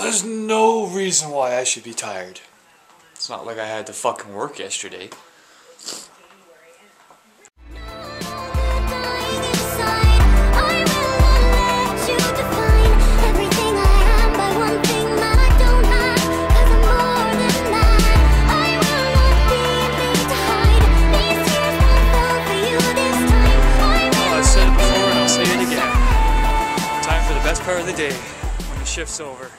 there's no reason why I should be tired. It's not like I had to fucking work yesterday. Part of the day when the shift's over.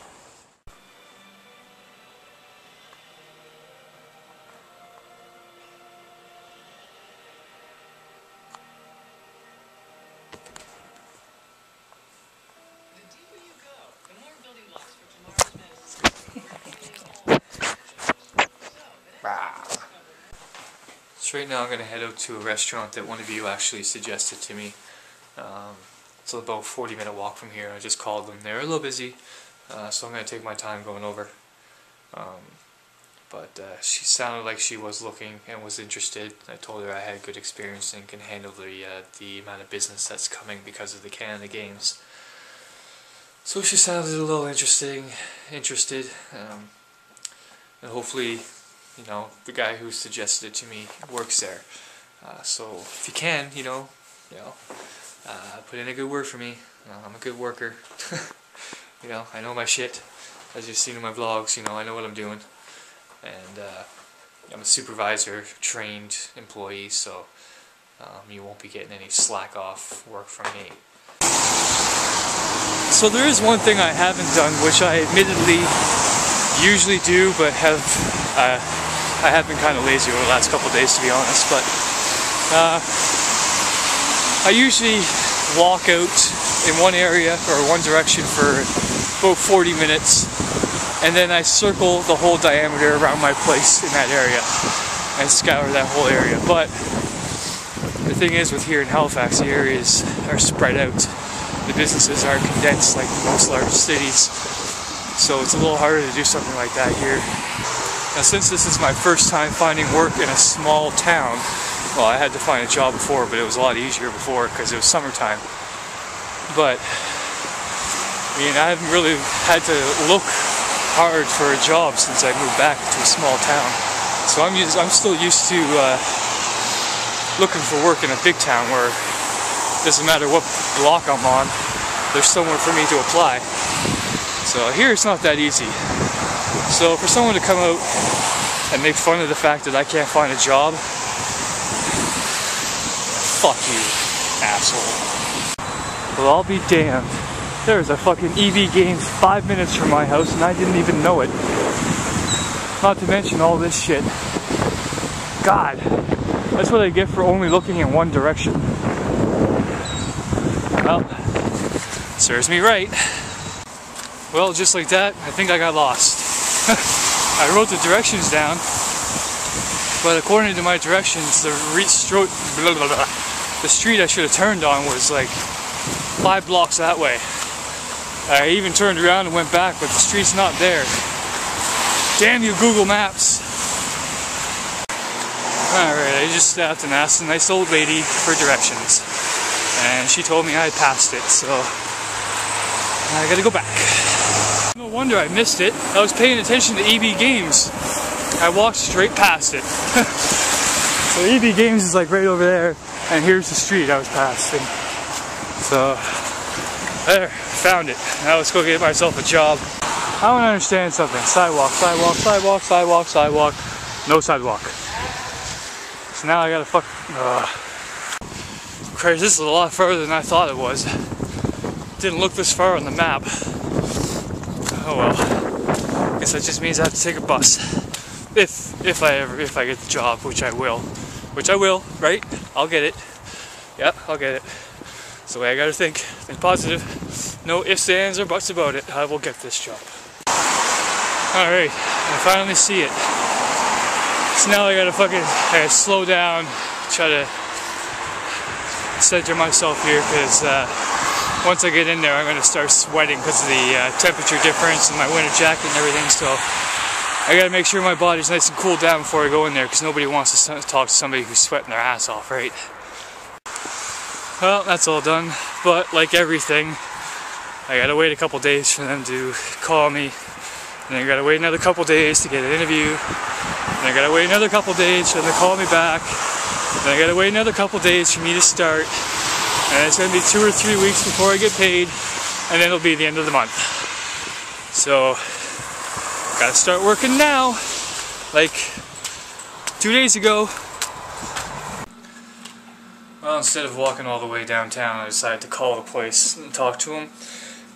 So right now I'm going to head out to a restaurant that one of you actually suggested to me. It's about a 40-minute walk from here. I just called them. They're a little busy, so I'm going to take my time going over. But she sounded like she was looking and was interested. I told her I had good experience and can handle the amount of business that's coming because of the Canada Games. So she sounded a little interested, and hopefully, you know, the guy who suggested it to me works there. So if you can, put in a good word for me. I'm a good worker. I know my shit. As you've seen in my vlogs, I know what I'm doing. And I'm a supervisor, trained employee, so you won't be getting any slack off work from me. So there is one thing I haven't done, which I admittedly usually do, but I have been kind of lazy over the last couple of days, to be honest. But I usually walk out in one area or one direction for about 40 minutes, and then I circle the whole diameter around my place in that area and scour that whole area. But the thing is, with here in Halifax, the areas are spread out. The businesses are condensed like most large cities, so it's a little harder to do something like that here. Now, since this is my first time finding work in a small town, well, I had to find a job before, but it was a lot easier before because it was summertime. But I haven't really had to look hard for a job since I moved back to a small town. So I'm still used to looking for work in a big town where it doesn't matter what block I'm on, there's somewhere for me to apply. So here it's not that easy. So for someone to come out and make fun of the fact that I can't find a job, fuck you, asshole. Well, I'll be damned. There's a fucking EV Games 5 minutes from my house and I didn't even know it. Not to mention all this shit. God, that's what I get for only looking in one direction. Well, serves me right. Well, just like that, I think I got lost. I wrote the directions down, but according to my directions, the street I should have turned on was like 5 blocks that way. I even turned around and went back, but the street's not there. Damn you, Google Maps! Alright, I just stopped and asked a nice old lady for directions. And she told me I had passed it, so I gotta go back. No wonder I missed it. I was paying attention to EV Games. I walked straight past it. So EV Games is like right over there, and here's the street I was passing. So, there, found it. Now let's go get myself a job. I don't understand something. Sidewalk, sidewalk, sidewalk, sidewalk, sidewalk. No sidewalk. So now I gotta Christ, this is a lot further than I thought it was. Didn't look this far on the map. Oh well. Guess that just means I have to take a bus. If I get the job, which I will. Which I will, right? I'll get it. Yep, I'll get it. That's the way I gotta think. Think positive. No ifs, ands, or buts about it. I will get this job. Alright, I finally see it. So now I gotta slow down, try to center myself here, because once I get in there I'm going to start sweating because of the temperature difference and my winter jacket and everything, so I got to make sure my body's nice and cooled down before I go in there, because nobody wants to talk to somebody who's sweating their ass off, right? Well, that's all done, but like everything, I got to wait a couple days for them to call me And I gotta wait another couple days to get an interview. And I gotta wait another couple days for them to call me back. And I gotta wait another couple days for me to start. And it's gonna be 2 or 3 weeks before I get paid. And then it'll be the end of the month. So, gotta start working now. Like 2 days ago. Well, instead of walking all the way downtown, I decided to call the place and talk to him.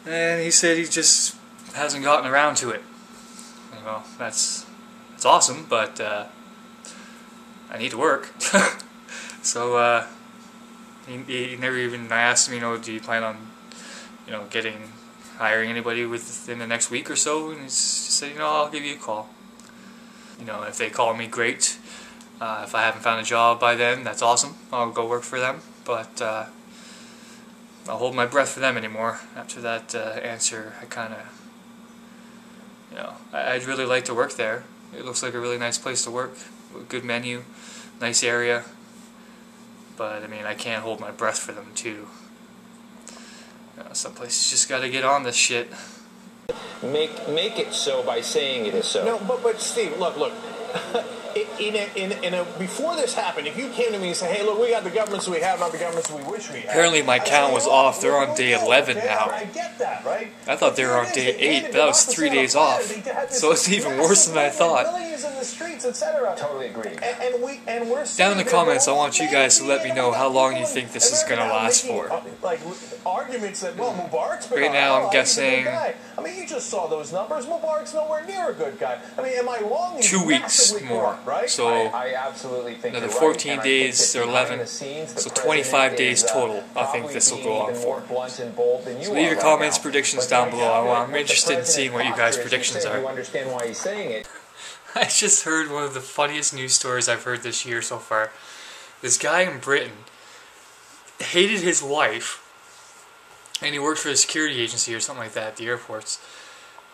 And he said he just hasn't gotten around to it. Well, that's awesome, but I need to work. So he never even asked me, you know, do you plan on, you know, hiring anybody within the next week or so? And he's just said, you know, I'll give you a call. You know, if they call me, great. If I haven't found a job by then, that's awesome. I'll go work for them. But I'll hold my breath for them anymore. After that answer, I kind of, you know, I'd really like to work there. It looks like a really nice place to work. Good menu, nice area. But I mean, I can't hold my breath for them too. You know, some places just got to get on this shit. Make it so by saying it is so. No, but Steve, look. Before this happened, if you came to me and said, hey, look, we got the governments we have, not the governments we wish we had. Apparently my count was off. They're on day 11 now. I get that, right? I thought they were on day 8, but that was 3 days off. So it's even worse than I thought. Totally agree. Down in the comments, I want you guys to let me know how long you think this is going to last for. Like arguments that, well, Mubarak's been right now, I'm guessing. I mean, you just saw those numbers. Mubarak's nowhere near a good guy. I mean, am I wrong? 2 weeks more. Right? So I absolutely think another you're 14 right, days or 11, so 25 days total. I think this will go on for. So leave your comments, predictions down below. I'm interested in seeing what you guys' predictions are. You understand why he's saying it. I just heard one of the funniest news stories I've heard this year so far. This guy in Britain hated his wife, and he worked for a security agency or something like that at the airports.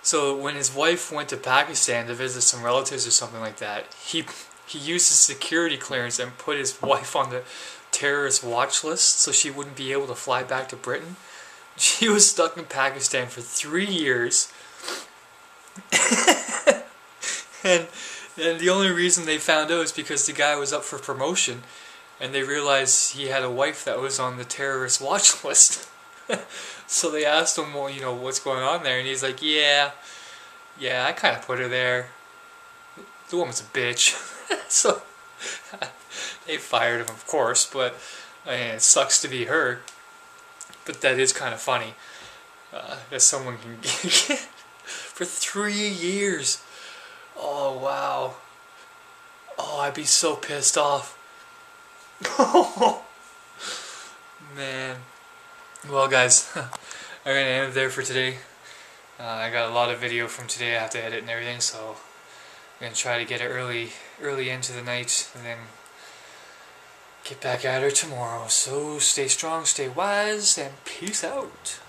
So when his wife went to Pakistan to visit some relatives or something like that, he used his security clearance and put his wife on the terrorist watch list so she wouldn't be able to fly back to Britain. She was stuck in Pakistan for 3 years. And the only reason they found out is because the guy was up for promotion and they realized he had a wife that was on the terrorist watch list. So they asked him, well, you know, what's going on there? And he's like, yeah, I kind of put her there. The woman's a bitch. So they fired him, of course, but I mean, it sucks to be her. But that is kind of funny that someone can get for 3 years. Oh, wow. Oh, I'd be so pissed off. Man. Well, guys, I'm going to end it there for today. I got a lot of video from today I have to edit and everything, so I'm going to try to get it early into the night and then get back at her tomorrow. So stay strong, stay wise, and peace out.